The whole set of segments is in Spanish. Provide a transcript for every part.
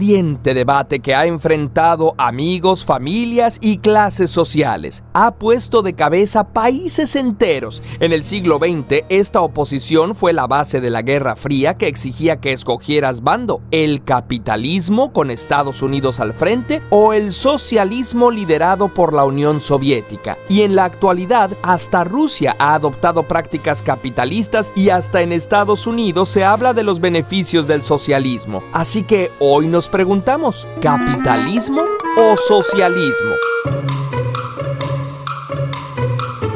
ardiente debate que ha enfrentado amigos, familias y clases sociales. Ha puesto de cabeza países enteros. En el siglo XX, esta oposición fue la base de la Guerra Fría que exigía que escogieras bando: el capitalismo con Estados Unidos al frente o el socialismo liderado por la Unión Soviética. Y en la actualidad, hasta Rusia ha adoptado prácticas capitalistas y hasta en Estados Unidos se habla de los beneficios del socialismo. Así que hoy nos preguntamos, ¿capitalismo o socialismo?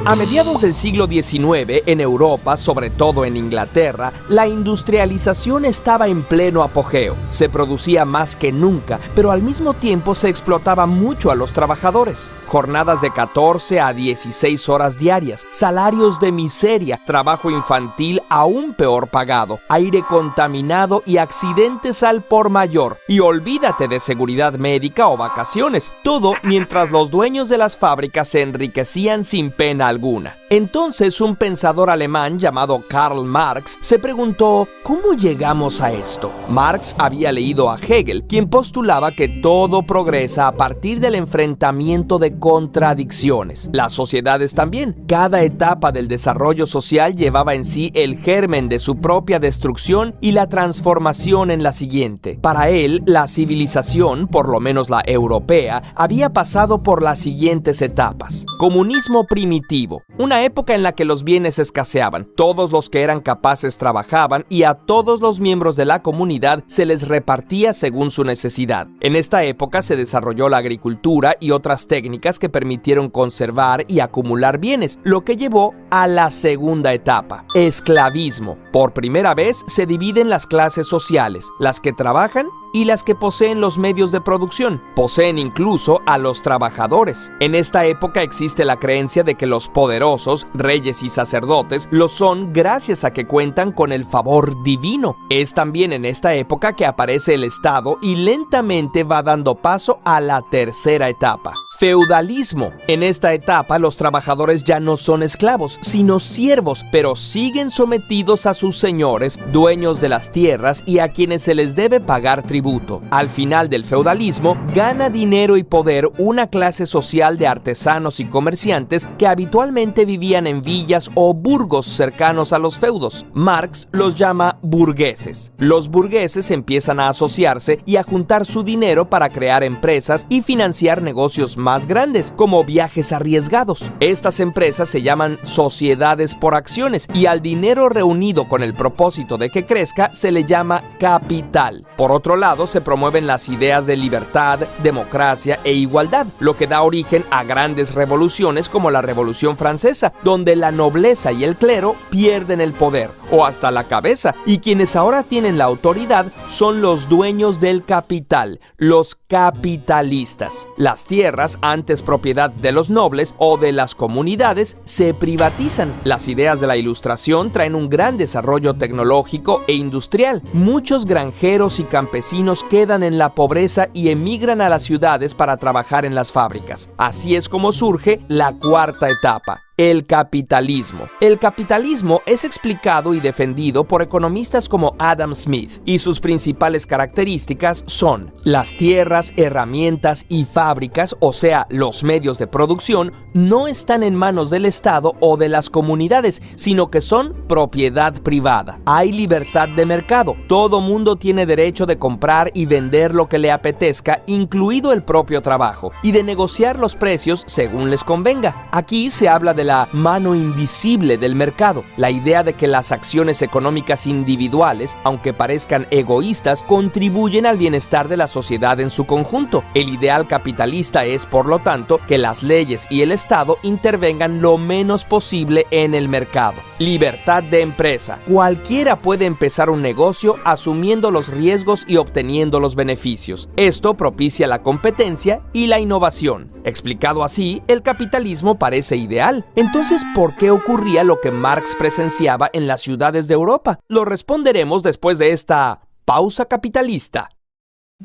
A mediados del siglo XIX, en Europa, sobre todo en Inglaterra, la industrialización estaba en pleno apogeo. Se producía más que nunca, pero al mismo tiempo se explotaba mucho a los trabajadores. Jornadas de 14 a 16 horas diarias, salarios de miseria, trabajo infantil aún peor pagado, aire contaminado y accidentes al por mayor. Y olvídate de seguridad médica o vacaciones. Todo mientras los dueños de las fábricas se enriquecían sin pena alguna. Entonces, un pensador alemán llamado Karl Marx se preguntó, ¿cómo llegamos a esto? Marx había leído a Hegel, quien postulaba que todo progresa a partir del enfrentamiento de contradicciones. Las sociedades también. Cada etapa del desarrollo social llevaba en sí el germen de su propia destrucción y la transformación en la siguiente. Para él, la civilización, por lo menos la europea, había pasado por las siguientes etapas. Comunismo primitivo, una época en la que los bienes escaseaban, todos los que eran capaces trabajaban y a todos los miembros de la comunidad se les repartía según su necesidad. En esta época se desarrolló la agricultura y otras técnicas que permitieron conservar y acumular bienes, lo que llevó a la segunda etapa, esclavismo. Por primera vez se dividen las clases sociales, las que trabajan y las que poseen los medios de producción. Poseen incluso a los trabajadores. En esta época existe la creencia de que los poderosos, reyes y sacerdotes, lo son gracias a que cuentan con el favor divino. Es también en esta época que aparece el Estado y lentamente va dando paso a la tercera etapa. Feudalismo. En esta etapa los trabajadores ya no son esclavos, sino siervos, pero siguen sometidos a sus señores, dueños de las tierras y a quienes se les debe pagar tributo. Al final del feudalismo, gana dinero y poder una clase social de artesanos y comerciantes que habitualmente vivían en villas o burgos cercanos a los feudos. Marx los llama burgueses. Los burgueses empiezan a asociarse y a juntar su dinero para crear empresas y financiar negocios más grandes, como viajes arriesgados. Estas empresas se llaman sociedades por acciones y al dinero reunido con el propósito de que crezca se le llama capital. Por otro lado, se promueven las ideas de libertad, democracia e igualdad, lo que da origen a grandes revoluciones como la Revolución Francesa, donde la nobleza y el clero pierden el poder, o hasta la cabeza, y quienes ahora tienen la autoridad son los dueños del capital, los capitalistas. Las tierras, antes propiedad de los nobles o de las comunidades, se privatizan. Las ideas de la Ilustración traen un gran desarrollo tecnológico e industrial. Muchos granjeros y campesinos quedan en la pobreza y emigran a las ciudades para trabajar en las fábricas. Así es como surge la cuarta etapa, el capitalismo. El capitalismo es explicado y defendido por economistas como Adam Smith, y sus principales características son: las tierras, herramientas y fábricas, o sea, los medios de producción, no están en manos del Estado o de las comunidades, sino que son propiedad privada. Hay libertad de mercado. Todo mundo tiene derecho de comprar y vender lo que le apetezca, incluido el propio trabajo, y de negociar los precios según les convenga. Aquí se habla de la mano invisible del mercado, la idea de que las acciones económicas individuales, aunque parezcan egoístas, contribuyen al bienestar de la sociedad en su conjunto. El ideal capitalista es, por lo tanto, que las leyes y el Estado intervengan lo menos posible en el mercado. Libertad de empresa. Cualquiera puede empezar un negocio asumiendo los riesgos y obteniendo los beneficios. Esto propicia la competencia y la innovación. Explicado así, el capitalismo parece ideal. Entonces, ¿por qué ocurría lo que Marx presenciaba en las ciudades de Europa? Lo responderemos después de esta pausa capitalista.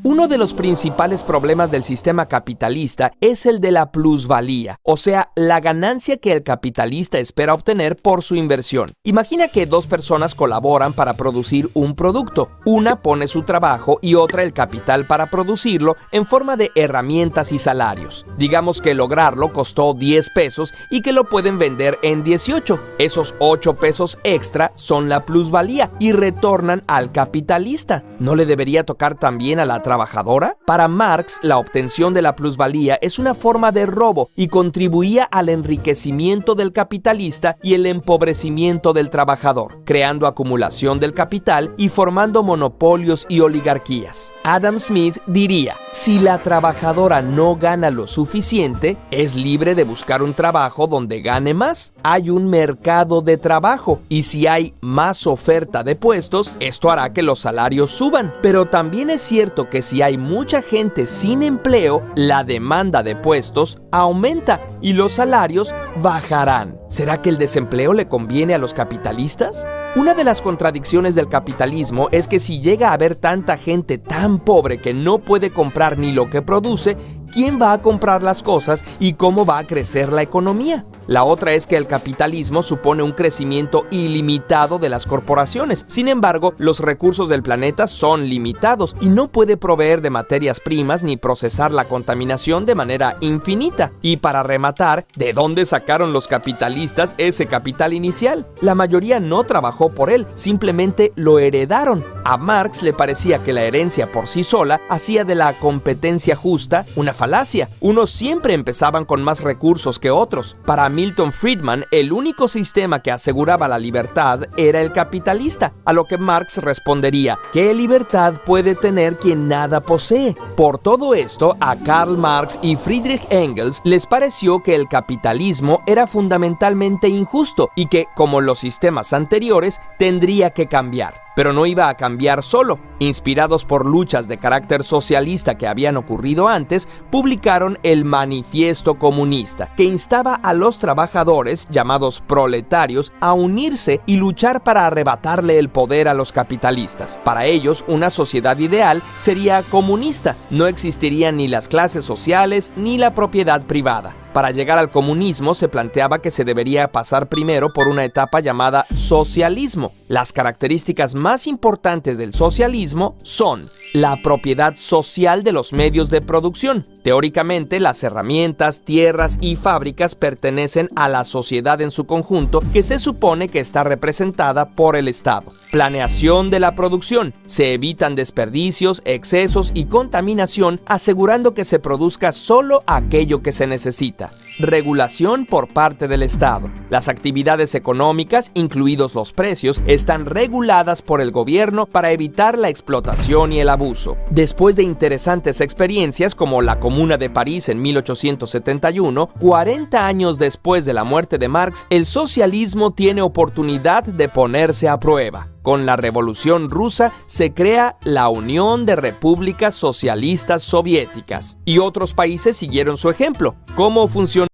Uno de los principales problemas del sistema capitalista es el de la plusvalía, o sea, la ganancia que el capitalista espera obtener por su inversión. Imagina que dos personas colaboran para producir un producto. Una pone su trabajo y otra el capital para producirlo en forma de herramientas y salarios. Digamos que lograrlo costó 10 pesos y que lo pueden vender en 18. Esos 8 pesos extra son la plusvalía y retornan al capitalista. ¿No le debería tocar también a la trabajadora? Para Marx, la obtención de la plusvalía es una forma de robo y contribuía al enriquecimiento del capitalista y el empobrecimiento del trabajador, creando acumulación del capital y formando monopolios y oligarquías. Adam Smith diría: si la trabajadora no gana lo suficiente, es libre de buscar un trabajo donde gane más. Hay un mercado de trabajo y si hay más oferta de puestos, esto hará que los salarios suban. Pero también es cierto que si hay mucha gente sin empleo, la demanda de puestos aumenta y los salarios bajarán. ¿Será que el desempleo le conviene a los capitalistas? Una de las contradicciones del capitalismo es que si llega a haber tanta gente tan pobre que no puede comprar ni lo que produce, ¿quién va a comprar las cosas y cómo va a crecer la economía? La otra es que el capitalismo supone un crecimiento ilimitado de las corporaciones. Sin embargo, los recursos del planeta son limitados y no puede proveer de materias primas ni procesar la contaminación de manera infinita. Y para rematar, ¿de dónde sacaron los capitalistas ese capital inicial? La mayoría no trabajó por él, simplemente lo heredaron. A Marx le parecía que la herencia por sí sola hacía de la competencia justa una falacia. Unos siempre empezaban con más recursos que otros. Para Milton Friedman, el único sistema que aseguraba la libertad era el capitalista, a lo que Marx respondería: ¿qué libertad puede tener quien nada posee? Por todo esto, a Karl Marx y Friedrich Engels les pareció que el capitalismo era fundamentalmente injusto y que, como los sistemas anteriores, tendría que cambiar. Pero no iba a cambiar solo. Inspirados por luchas de carácter socialista que habían ocurrido antes, publicaron el Manifiesto Comunista, que instaba a los trabajadores, llamados proletarios, a unirse y luchar para arrebatarle el poder a los capitalistas. Para ellos, una sociedad ideal sería comunista. No existirían ni las clases sociales ni la propiedad privada. Para llegar al comunismo se planteaba que se debería pasar primero por una etapa llamada socialismo. Las características más importantes del socialismo son la propiedad social de los medios de producción. Teóricamente, las herramientas, tierras y fábricas pertenecen a la sociedad en su conjunto, que se supone que está representada por el Estado. Planeación de la producción. Se evitan desperdicios, excesos y contaminación, asegurando que se produzca solo aquello que se necesita. Regulación por parte del Estado. Las actividades económicas, incluidos los precios, están reguladas por el gobierno para evitar la explotación y el abuso. Después de interesantes experiencias como la Comuna de París en 1871, 40 años después de la muerte de Marx, el socialismo tiene oportunidad de ponerse a prueba. Con la Revolución Rusa se crea la Unión de Repúblicas Socialistas Soviéticas y otros países siguieron su ejemplo. ¿Cómo funciona